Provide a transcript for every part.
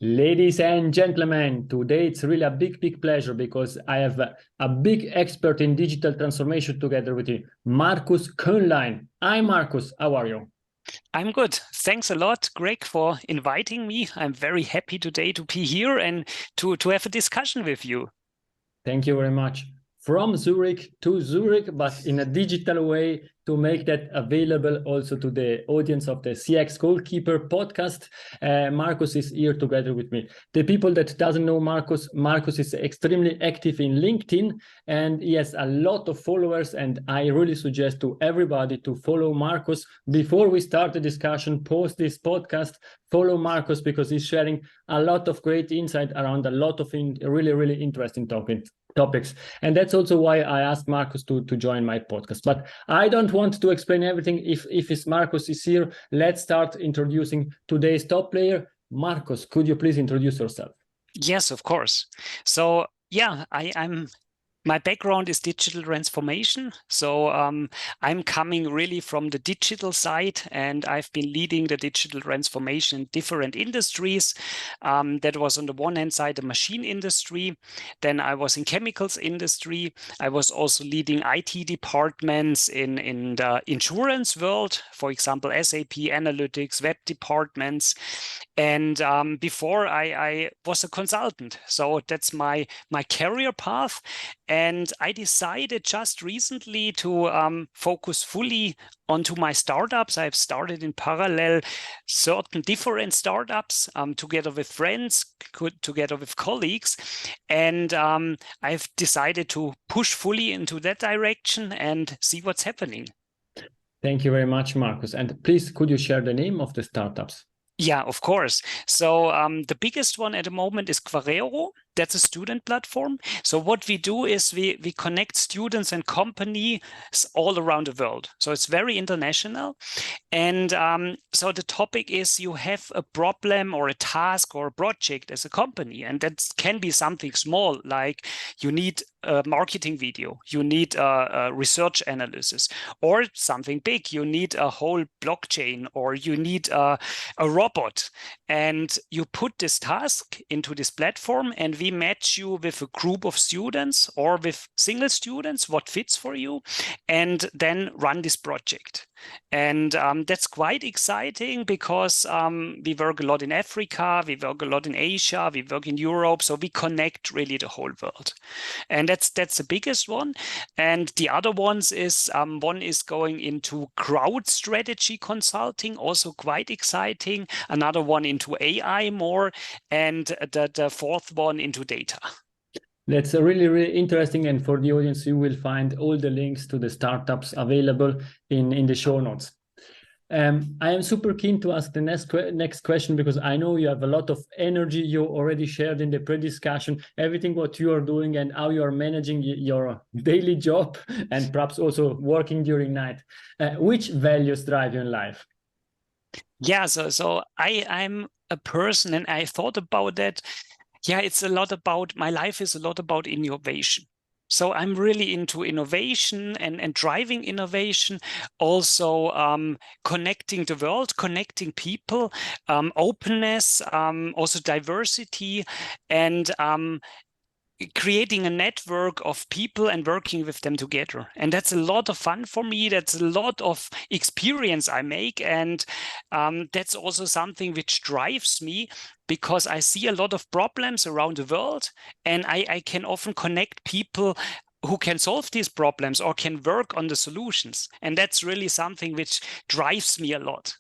Ladies and gentlemen, today it's really a big pleasure because I have a big expert in digital transformation together with you, Marcus Köhnlein. Hi, Marcus. How are you? I'm good. Thanks a lot, Greg, for inviting me. I'm very happy today to be here and to have a discussion with you. Thank you very much. From Zurich to Zurich, but in a digital way to make that available also to the audience of the CX Goalkeeper Podcast. Marcus is here together with me. The people that doesn't know Marcus is extremely active in LinkedIn and he has a lot of followers, and I really suggest to everybody to follow Marcus. Before we start the discussion, post this podcast, follow Marcus because he's sharing a lot of great insight around a lot of really interesting topics. And that's also why I asked Marcus to join my podcast. But I don't want to explain everything. If Marcus is here, let's start introducing today's top player. Marcus, could you please introduce yourself? Yes, of course. So yeah, my background is digital transformation. So I'm coming really from the digital side, and I've been leading the digital transformation in different industries. That was on the one hand side, the machine industry. Then I was in chemicals industry. I was also leading IT departments in the insurance world, for example, SAP, analytics, web departments. And before I was a consultant. So that's my career path. And I decided just recently to focus fully onto my startups. I've started in parallel certain different startups together with friends, together with colleagues. And I've decided to push fully into that direction and see what's happening. Thank you very much, Marcus. And please, could you share the name of the startups? Yeah, of course. So the biggest one at the moment is Gregorio. That's a student platform. So what we do is we connect students and companies all around the world. So it's very international. And so the topic is you have a problem or a task or a project as a company. And that can be something small, like you need a marketing video, you need a research analysis, or something big, you need a whole blockchain, or you need a robot. And you put this task into this platform, and we match you with a group of students or with single students, what fits for you, and then run this project. And that's quite exciting because we work a lot in Africa, we work a lot in Asia, we work in Europe, so we connect really the whole world. And that's the biggest one. And the other ones is one is going into crowd strategy consulting, also quite exciting. Another one into AI more, and the fourth one into data. That's really interesting. And for the audience, you will find all the links to the startups available in the show notes. I am super keen to ask the next question because I know you have a lot of energy. You already shared in the pre-discussion everything what you are doing and how you are managing your daily job and perhaps also working during night. Which values drive you in life? Yeah, so I'm a person, and I thought about that. Yeah, it's a lot about, my life is a lot about innovation. So I'm really into innovation and driving innovation, also connecting the world, connecting people, openness, also diversity, and creating a network of people and working with them together. And that's a lot of fun for me. That's a lot of experience I make. And that's also something which drives me because I see a lot of problems around the world, and I can often connect people who can solve these problems or can work on the solutions. And that's really something which drives me a lot.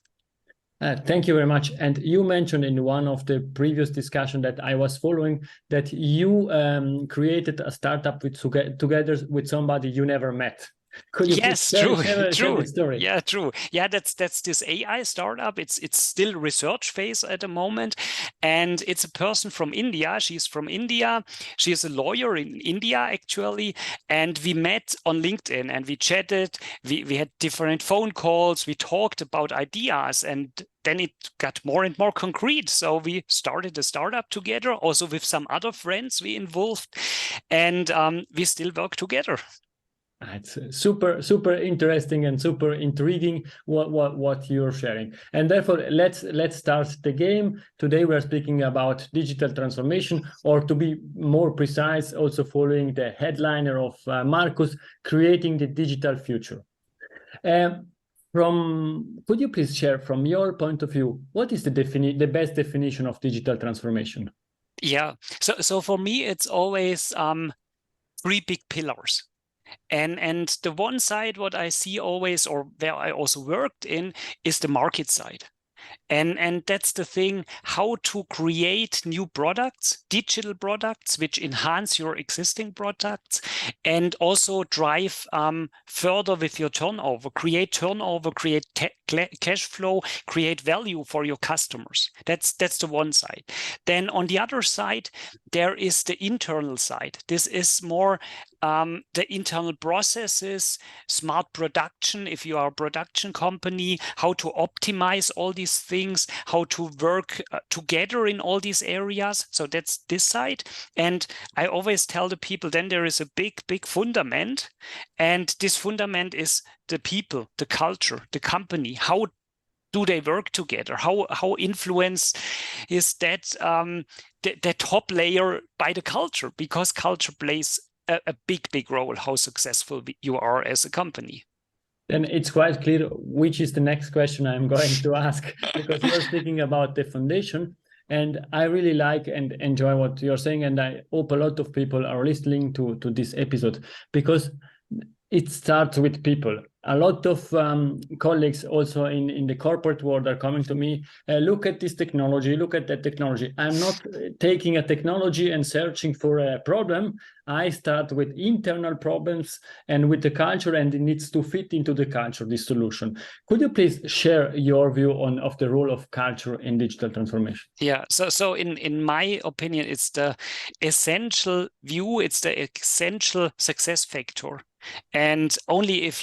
Thank you very much. And you mentioned in one of the previous discussion that I was following that you created a startup together with somebody you never met. Could you yes, share true. the story? Yeah, true. Yeah, that's this AI startup. It's still research phase at the moment, and it's a person from India. She's from India. She is a lawyer in India actually, and we met on LinkedIn and we chatted. We had different phone calls. We talked about ideas, and then it got more and more concrete. So we started a startup together, also with some other friends we involved, and we still work together. It's super interesting and super intriguing what you're sharing. And therefore, let's start the game. Today we're speaking about digital transformation, or to be more precise, also following the headliner of Marcus, creating the digital future. Could you please share from your point of view, what is the best definition of digital transformation? Yeah. So for me, it's always three big pillars. And the one side, what I see always, or where I also worked in, is the market side. And that's the thing, how to create new products, digital products, which enhance your existing products, and also drive further with your turnover, create cash flow, create value for your customers. That's the one side. Then on the other side, there is the internal side. This is more the internal processes, smart production, if you are a production company, how to optimize all these things, how to work together in all these areas. So that's this side. And I always tell the people, then there is a big fundament. And this fundament is the people, the culture, the company. How do they work together? How influence is that the top layer by the culture? Because culture plays a big role how successful you are as a company. Then it's quite clear which is the next question I'm going to ask, because you're speaking about the foundation, and I really like and enjoy what you're saying, and I hope a lot of people are listening to this episode, because it starts with people. A lot of colleagues also in the corporate world are coming to me, look at this technology, look at that technology. I'm not taking a technology and searching for a problem. I start with internal problems and with the culture, and it needs to fit into the culture, this solution. Could you please share your view of the role of culture in digital transformation? Yeah, so in my opinion, it's the essential view, it's the essential success factor. And only if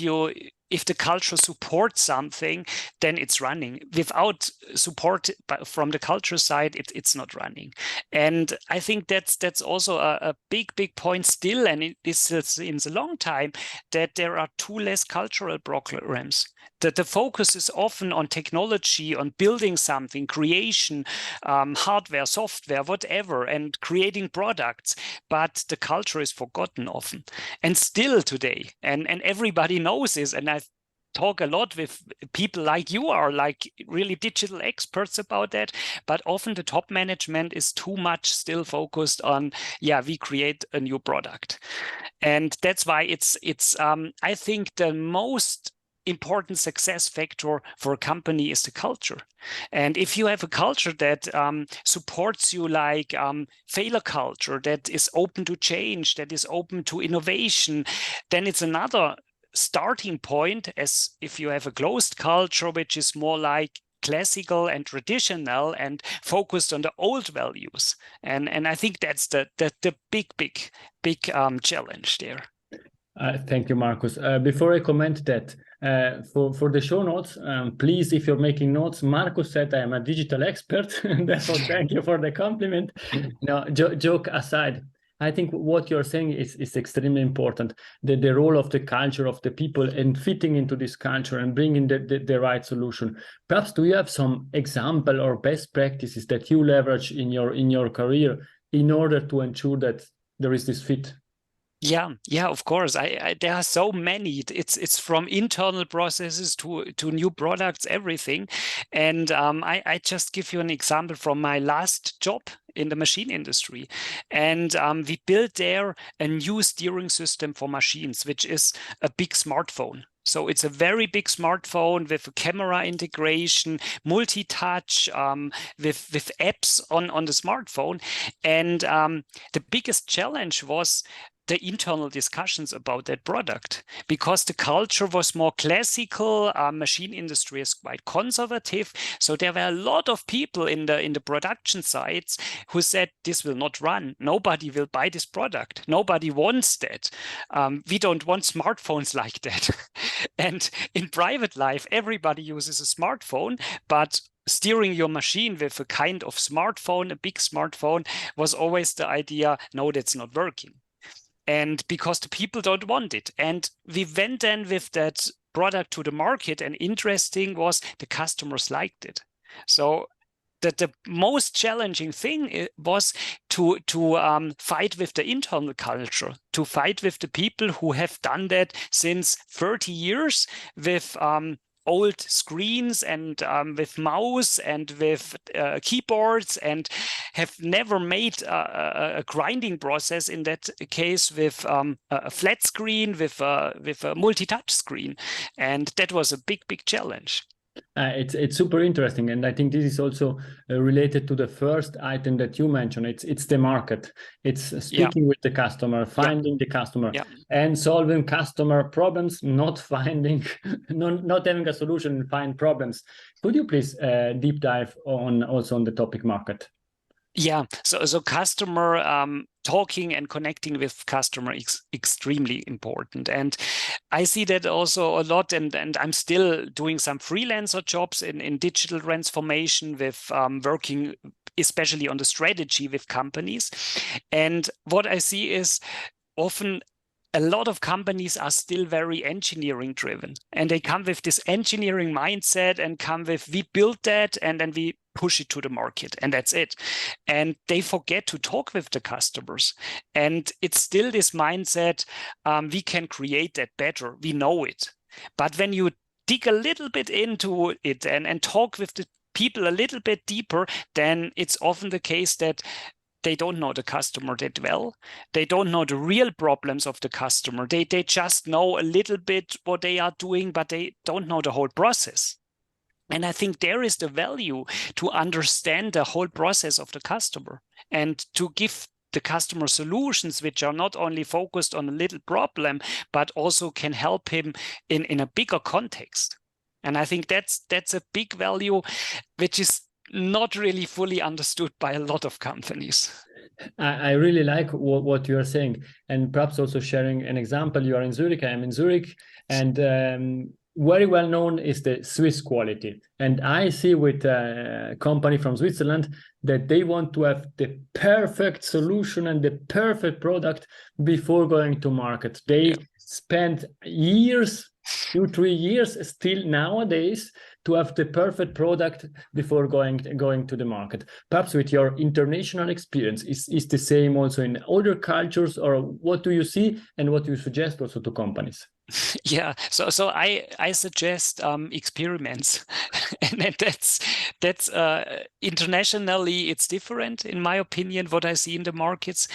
the culture supports something, then it's running. Without support from the culture side, it's not running. And I think that's also a big point still, and it is in a long time, that there are too less cultural programs. The focus is often on technology, on building something, creation, hardware, software, whatever, and creating products. But the culture is forgotten often. And still today, and everybody knows this, and I talk a lot with people like you are, like really digital experts about that, but often the top management is too much still focused on, we create a new product. And that's why it's I think the most important success factor for a company is the culture. And if you have a culture that supports you, like failure culture, that is open to change, that is open to innovation, then it's another starting point, as if you have a closed culture, which is more like classical and traditional and focused on the old values. And I think that's the big challenge there. Thank you, Marcus. Before I comment that, for the show notes, please, if you're making notes, Marcus said I am a digital expert, and therefore thank you for the compliment. Now, joke aside, I think what you're saying is extremely important, the role of the culture of the people and fitting into this culture and bringing the right solution. Perhaps do you have some example or best practices that you leverage in your career in order to ensure that there is this fit? Yeah, of course. There are so many. It's from internal processes to new products, everything. And I just give you an example from my last job in the machine industry. And we built there a new steering system for machines, which is a big smartphone. So it's a very big smartphone with a camera integration, multi-touch, with apps on the smartphone. And the biggest challenge was the internal discussions about that product, because the culture was more classical. Machine industry is quite conservative, so there were a lot of people in the production sites who said this will not run. Nobody will buy this product. Nobody wants that. We don't want smartphones like that. And in private life, everybody uses a smartphone, but steering your machine with a kind of smartphone, a big smartphone, was always the idea, no, that's not working. and because the people don't want it. And we went then with that product to the market, and interesting was the customers liked it. So the most challenging thing was to fight with the internal culture, to fight with the people who have done that since 30 years with old screens and with mouse and with keyboards, and have never made a grinding process in that case with a flat screen, with a multi-touch screen. And that was a big challenge. It's super interesting, and I think this is also related to the first item that you mentioned. It's the market. It's speaking with the customer, finding the customer, and solving customer problems, not finding, not having a solution and find problems. Could you please deep dive on the topic market? Yeah, so customer talking and connecting with customer is extremely important. And I see that also a lot, and I'm still doing some freelancer jobs in digital transformation with working especially on the strategy with companies. And what I see is often a lot of companies are still very engineering driven, and they come with this engineering mindset and come with, we built that and then we push it to the market, and that's it. And they forget to talk with the customers. And it's still this mindset, we can create that better, we know it. But when you dig a little bit into it and talk with the people a little bit deeper, then it's often the case that they don't know the customer that well. They don't know the real problems of the customer. They just know a little bit what they are doing, but they don't know the whole process. And I think there is the value to understand the whole process of the customer and to give the customer solutions which are not only focused on a little problem, but also can help him in a bigger context. And I think that's a big value, which is not really fully understood by a lot of companies. I really like what you are saying, and perhaps also sharing an example. You are in Zurich, I am in Zurich, and very well known is the Swiss quality. And I see with a company from Switzerland that they want to have the perfect solution and the perfect product before going to market. They spend years, 2-3 years still nowadays, to have the perfect product before going to the market. Perhaps with your international experience, is the same also in other cultures, or what do you see and what do you suggest also to companies? Yeah, so I suggest experiments, and that's internationally it's different in my opinion what I see in the markets,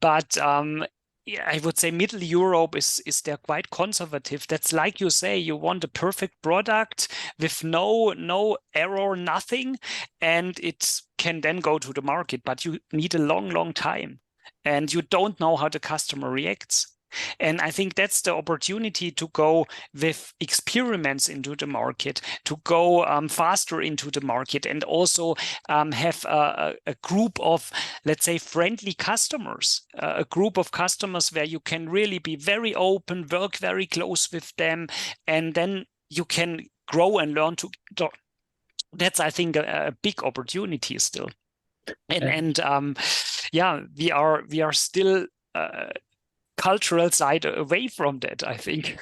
but I would say Middle Europe is they're quite conservative. That's like you say, you want a perfect product with no error, nothing, and it can then go to the market, but you need a long time, and you don't know how the customer reacts. And I think that's the opportunity to go with experiments into the market, to go faster into the market, and also have a group of, let's say, friendly customers, a group of customers where you can really be very open, work very close with them, and then you can grow and learn to. That's, I think, a big opportunity still. And we are still cultural side away from that, I think.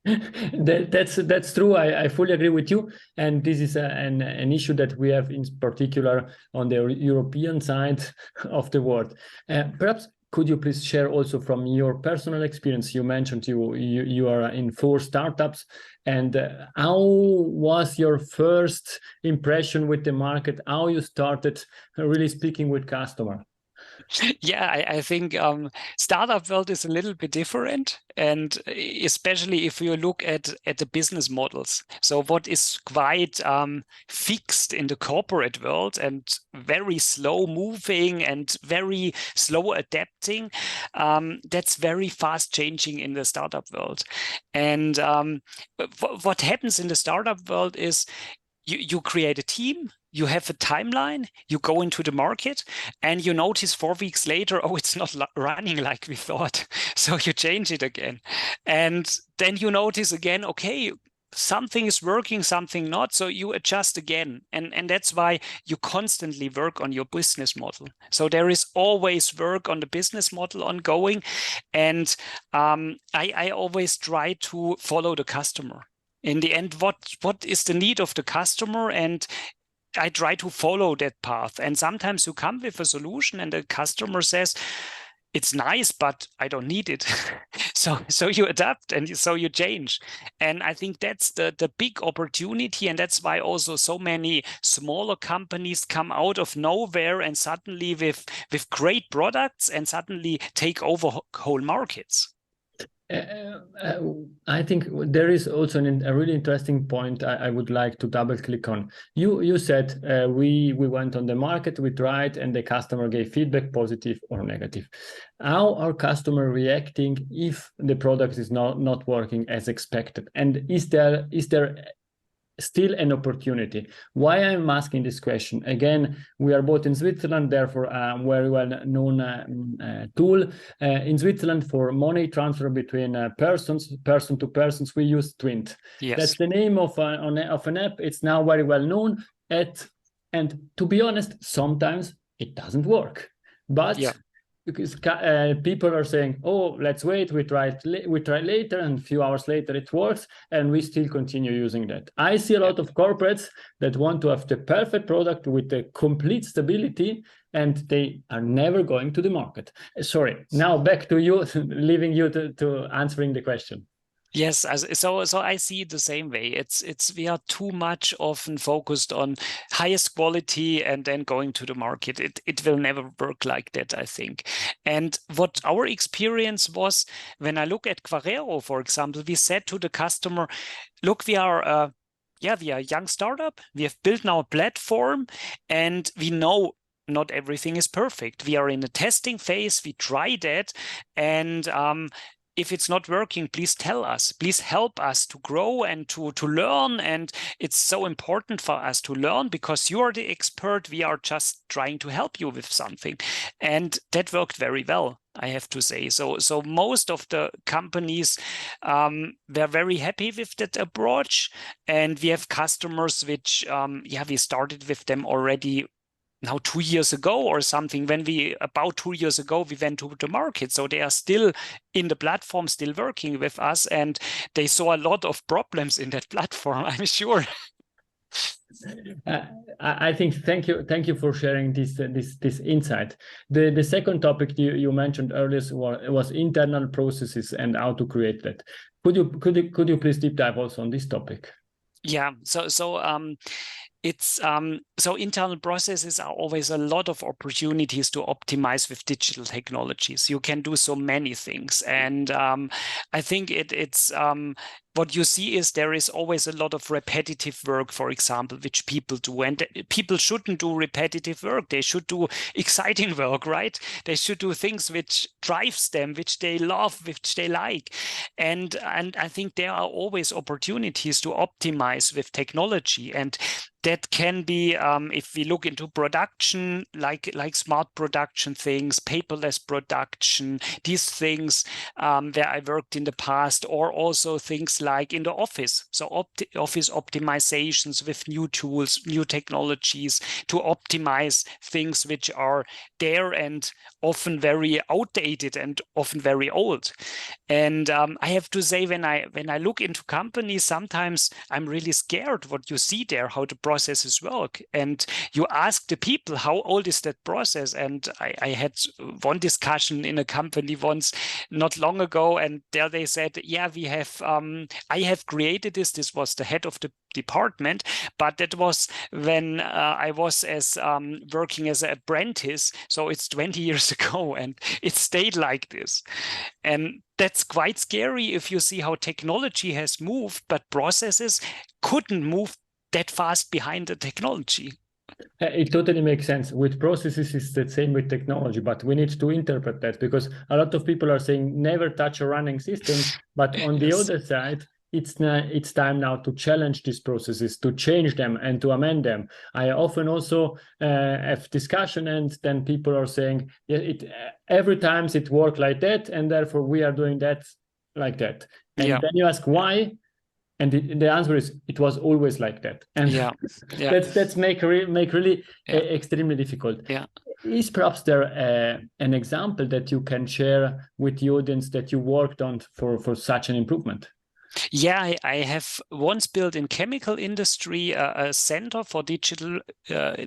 That's true. I fully agree with you, and this is an issue that we have in particular on the European side of the world. Perhaps could you please share also from your personal experience? You mentioned you are in 4 startups, and how was your first impression with the market? How you started really speaking with customer? Yeah, I think startup world is a little bit different, and especially if you look at the business models. So what is quite fixed in the corporate world and very slow moving and very slow adapting, that's very fast changing in the startup world. And what happens in the startup world is you create a team, you have a timeline, you go into the market, and you notice 4 weeks later, oh, it's not running like we thought. So you change it again. And then you notice again, okay, something is working, something not. So you adjust again. And that's why you constantly work on your business model. So there is always work on the business model ongoing. And I always try to follow the customer. In the end, what is the need of the customer? And I try to follow that path. And sometimes you come with a solution and the customer says, it's nice, but I don't need it. So you adapt and so you change. And I think that's the big opportunity. And that's why also so many smaller companies come out of nowhere and suddenly with great products and suddenly take over whole markets. I think there is also a really interesting point I would like to double click on. You said we went on the market, we tried, and the customer gave feedback, positive or negative. How are customers reacting if the product is not working as expected? And is there still an opportunity? Why I'm asking this question? Again, we are both in Switzerland, therefore a very well-known tool. In Switzerland, for money transfer between person to persons, we use Twint. Yes. That's the name of an app. It's now very well known. And to be honest, sometimes it doesn't work. But because people are saying, oh, let's wait, we try later, and a few hours later it works, and we still continue using that. I see a lot of corporates that want to have the perfect product with the complete stability, and they are never going to the market. Sorry, now back to you, leaving you to answering the question. Yes, so I see it the same way. It's we are too much often focused on highest quality and then going to the market. It will never work like that, I think. And what our experience was, when I look at Gregorio, for example, we said to the customer, look, we are a young startup. We have built now a platform, and we know not everything is perfect. We are in a testing phase. We try that, and if it's not working, please tell us. Please help us to grow and to learn. And it's so important for us to learn because you are the expert. We are just trying to help you with something. And that worked very well, I have to say. So most of the companies were very happy with that approach. And we have customers which, we started with them already now 2 years ago or something. About 2 years ago, we went to the market. So they are still in the platform, still working with us. And they saw a lot of problems in that platform, I'm sure. I think thank you for sharing this insight. The second topic you mentioned earlier was internal processes and how to create that. Could you please deep dive also on this topic? Yeah. So internal processes are always a lot of opportunities to optimize with digital technologies. You can do so many things, and I think it's what you see is there is always a lot of repetitive work, for example, which people do. And people shouldn't do repetitive work. They should do exciting work, right? They should do things which drives them, which they love, which they like. And I think there are always opportunities to optimize with technology. And that can be, if we look into production, like smart production things, paperless production, these things where I worked in the past, or also things like in the office. So office optimizations with new tools, new technologies to optimize things which are there and often very outdated and often very old. And I have to say, when I look into companies, sometimes I'm really scared what you see there, how the processes work. And you ask the people, how old is that process? And I had one discussion in a company once not long ago, and there they said, yeah, we have I have created this. This was the head of the department, but that was when I was working as an apprentice. So it's 20 years ago, and it stayed like this. And that's quite scary if you see how technology has moved, but processes couldn't move that fast behind the technology. It totally makes sense. With processes, it's the same with technology, but we need to interpret that, because a lot of people are saying never touch a running system, but on the other side, it's time now to challenge these processes, to change them and to amend them. I often also have discussion, and then people are saying, every time it works like that, and therefore we are doing that like that. And then you ask why, And the answer is it was always like that. And that's make really extremely difficult. Yeah. Is perhaps there an example that you can share with the audience that you worked on for such an improvement? Yeah, I have once built in chemical industry a center for digital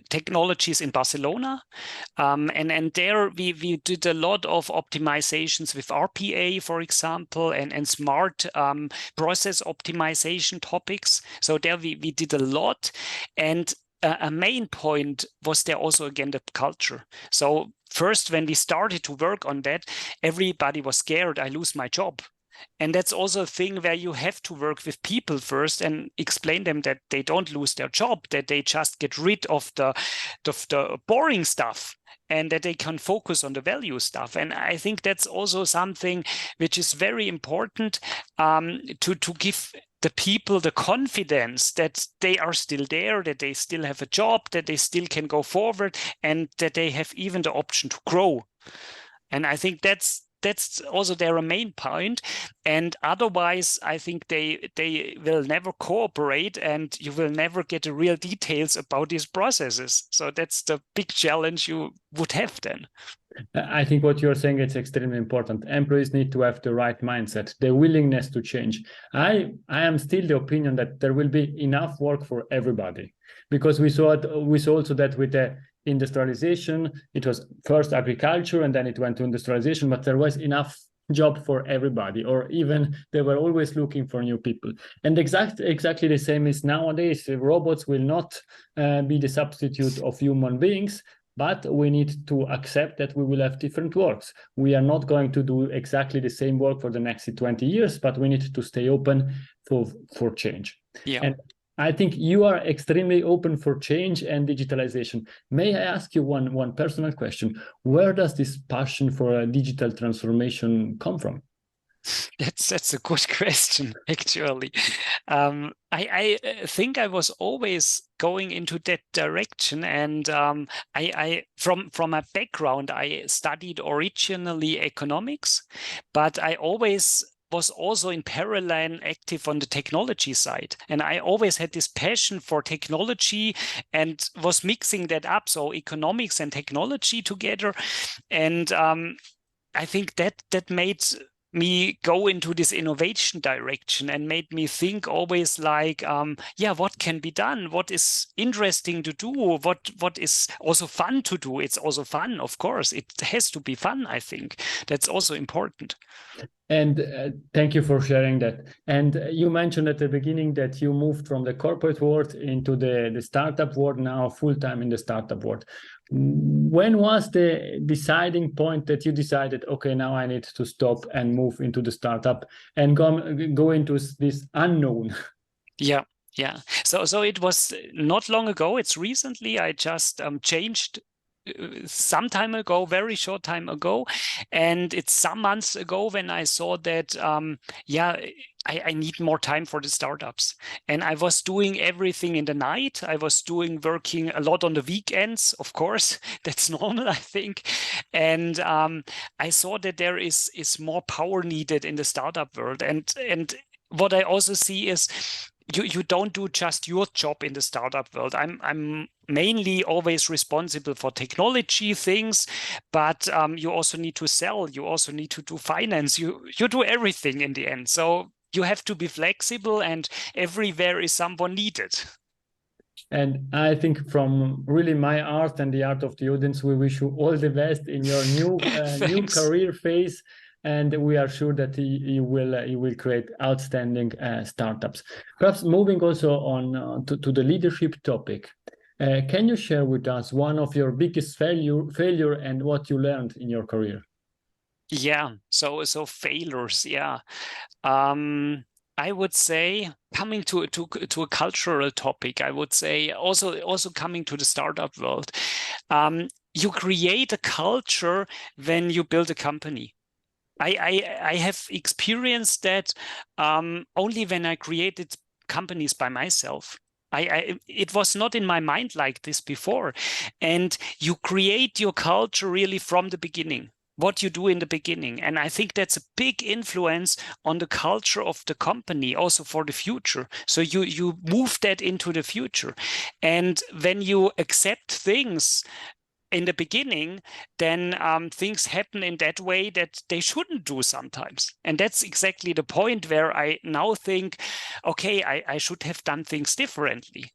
technologies in Barcelona. And there we did a lot of optimizations with RPA, for example, and smart process optimization topics. So there we did a lot. And a main point was there also, again, the culture. So first, when we started to work on that, everybody was scared I lose my job. And that's also a thing where you have to work with people first and explain them that they don't lose their job, that they just get rid of the boring stuff and that they can focus on the value stuff. And I think that's also something which is very important to give the people the confidence that they are still there, that they still have a job, that they still can go forward, and that they have even the option to grow. And I think that's also their main point. And otherwise, I think they will never cooperate and you will never get the real details about these processes. So that's the big challenge you would have then. I think what you're saying is extremely important. Employees need to have the right mindset, the willingness to change. I am still the opinion that there will be enough work for everybody, because we saw also that with the industrialization, it was first agriculture and then it went to industrialization, but there was enough job for everybody, or even they were always looking for new people. And exactly the same is nowadays. Robots will not be the substitute of human beings, but we need to accept that we will have different works. We are not going to do exactly the same work for the next 20 years, but we need to stay open for change. Yeah. And I think you are extremely open for change and digitalization. May I ask you one personal question? Where does this passion for a digital transformation come from? That's a good question, actually. I think I was always going into that direction, and I from my background, I studied originally economics, but I always was also in parallel active on the technology side. And I always had this passion for technology and was mixing that up. So economics and technology together. And I think that made me go into this innovation direction and made me think always like, what can be done? What is interesting to do? What is also fun to do? It's also fun, of course. It has to be fun, I think. That's also important. And thank you for sharing that. And you mentioned at the beginning that you moved from the corporate world into the startup world, now full-time in the startup world. When was the deciding point that you decided, okay, now I need to stop and move into the startup and go into this unknown? Yeah. So it was not long ago. It's recently. I just changed some time ago, very short time ago. And it's some months ago when I saw that, I need more time for the startups. And I was doing everything in the night. I was working a lot on the weekends, of course. That's normal, I think. And I saw that there is more power needed in the startup world. And what I also see is you don't do just your job in the startup world. I'm mainly always responsible for technology things, but you also need to sell. You also need to do finance. You do everything in the end. So you have to be flexible, and everywhere is someone needed. And I think from really my art and the art of the audience, we wish you all the best in your new career phase. And we are sure that you will create outstanding startups. Perhaps moving also on to the leadership topic. Can you share with us one of your biggest failure and what you learned in your career? Yeah, so failures. Yeah, I would say coming to a cultural topic. I would say also coming to the startup world. You create a culture when you build a company. I have experienced that only when I created companies by myself. It was not in my mind like this before. And you create your culture really from the beginning. what you do in the beginning. And I think that's a big influence on the culture of the company, also for the future. So you move that into the future. And when you accept things in the beginning, then things happen in that way that they shouldn't do sometimes. And that's exactly the point where I now think, okay, I should have done things differently.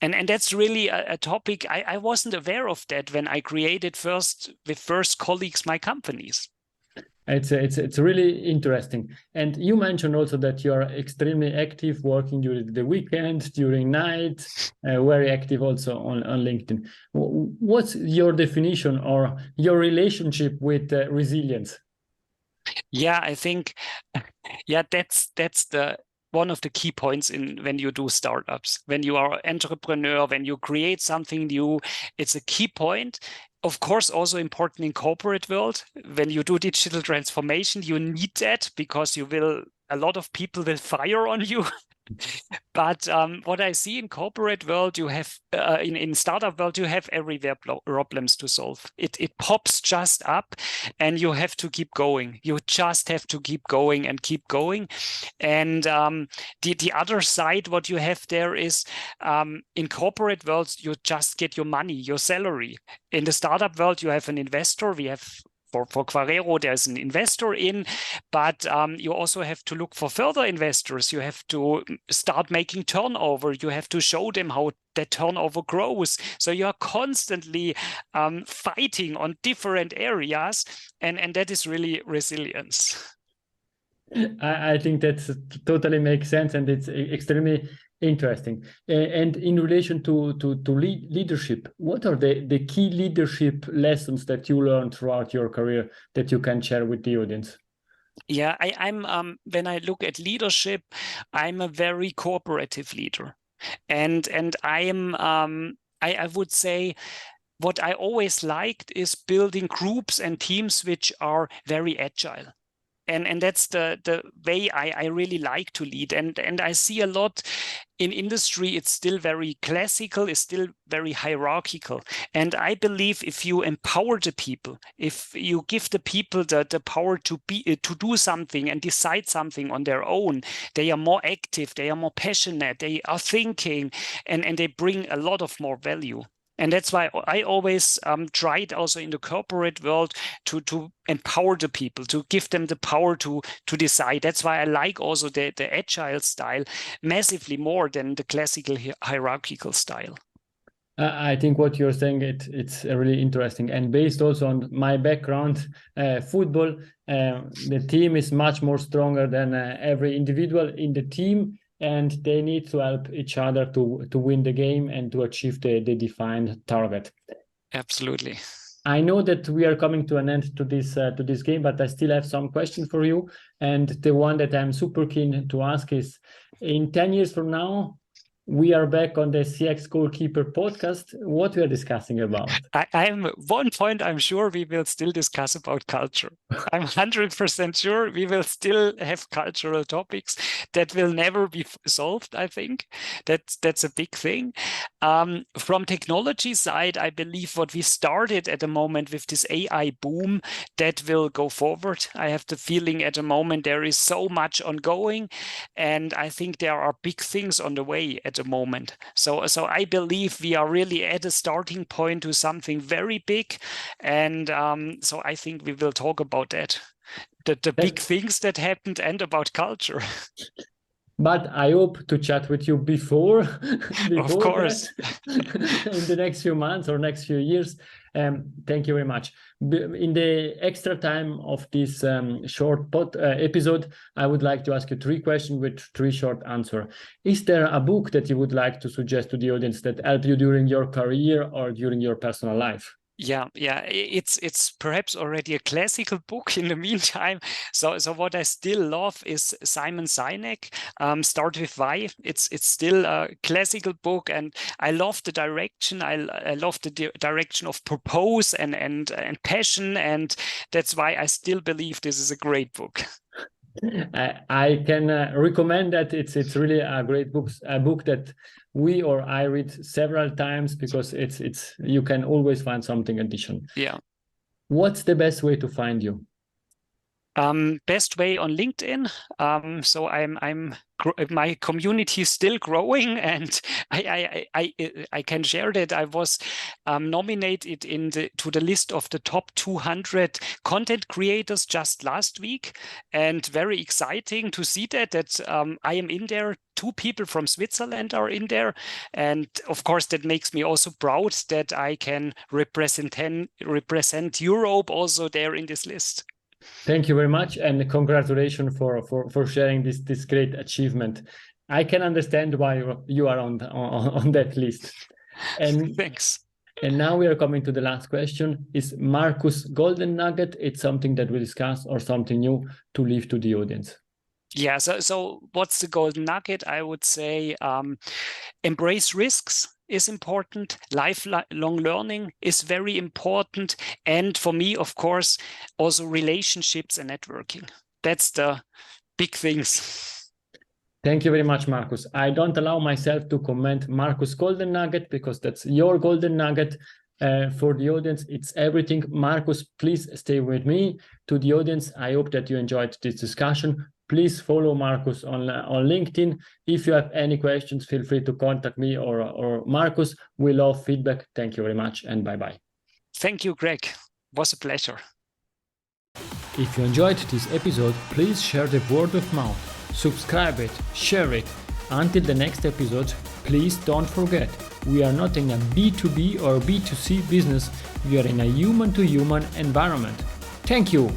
And that's really a topic I wasn't aware of that when I created with first colleagues my companies. It's really interesting. And you mentioned also that you are extremely active working during the weekend, during night, very active also on LinkedIn. What's your definition or your relationship with resilience? Yeah, I think, yeah, that's the one of the key points when you do startups. When you are an entrepreneur, when you create something new, it's a key point. Of course, also important in corporate world. When you do digital transformation, you need that because a lot of people will fire on you. But what I see in corporate world, you have in startup world, you have everywhere problems to solve. It pops just up, and you have to keep going. You just have to keep going and keep going. And the other side, what you have there is in corporate world, you just get your money, your salary. In the startup world, you have an investor. We have. For Quarero, there's an investor in, but you also have to look for further investors. You have to start making turnover. You have to show them how that turnover grows. So you are constantly fighting on different areas, and that is really resilience. I think that totally makes sense, and it's extremely interesting. And in relation to leadership, what are the key leadership lessons that you learned throughout your career that you can share with the audience? Yeah, I'm when I look at leadership, I'm a very cooperative leader, and I am I would say what I always liked is building groups and teams which are very agile. And that's the way I really like to lead. And I see a lot in industry, it's still very classical, it's still very hierarchical. And I believe if you empower the people, if you give the people the power to do something and decide something on their own, they are more active, they are more passionate, they are thinking, and they bring a lot of more value. And that's why I always tried also in the corporate world to empower the people, to give them the power to decide. That's why I like also the agile style massively more than the classical hierarchical style. I think what you're saying, it's really interesting. And based also on my background, football, the team is much more stronger than every individual in the team. And they need to help each other to win the game and to achieve the defined target. Absolutely. I know that we are coming to an end to this game, but I still have some questions for you. And the one that I'm super keen to ask is, in 10 years from now, we are back on the CX Goalkeeper podcast. What we are discussing about? I'm 1 point. I'm sure we will still discuss about culture. I'm 100% sure we will still have cultural topics that will never be solved. I think that's a big thing. From technology side, I believe what we started at the moment with this AI boom that will go forward. I have the feeling at the moment there is so much ongoing, and I think there are big things on the way at the moment. So I believe we are really at a starting point to something very big, and so I think we will talk about that, the big things that happened, and about culture. But I hope to chat with you before Of course. in the next few months or next few years. Thank you very much. In the extra time of this short episode, I would like to ask you 3 questions with 3 short answers. Is there a book that you would like to suggest to the audience that helped you during your career or during your personal life? Yeah, it's perhaps already a classical book in the meantime. So what I still love is Simon Sinek, Start with Why. It's still a classical book, and I love the direction. I love the direction of purpose and passion, and that's why I still believe this is a great book. I can recommend that. It's really a great book, a book that I read several times because it's you can always find something additional. Yeah. What's the best way to find you? Best way on LinkedIn. So my community is still growing, and I can share that I was nominated to the list of the top 200 content creators just last week, and very exciting to see that I am in there. 2 people from Switzerland are in there, and of course that makes me also proud that I can represent Europe also there in this list. Thank you very much, and congratulations for sharing this great achievement. I can understand why you are on that list. And thanks. And now we are coming to the last question. Is Marcus golden nugget? It's something that we discuss or something new to leave to the audience? Yeah, so what's the golden nugget? I would say embrace risks is important. Lifelong learning is very important. And for me, of course, also relationships and networking. That's the big things. Thank you very much, Marcus. I don't allow myself to comment Marcus golden nugget because that's your golden nugget. For the audience, it's everything. Marcus, please stay with me. To the audience, I hope that you enjoyed this discussion. Please follow Marcus on LinkedIn. If you have any questions, feel free to contact me or Marcus. We love feedback. Thank you very much, and bye-bye. Thank you, Greg. It was a pleasure. If you enjoyed this episode, please share the word of mouth. Subscribe it, share it. Until the next episode, please don't forget, we are not in a B2B or B2C business. We are in a human-to-human environment. Thank you.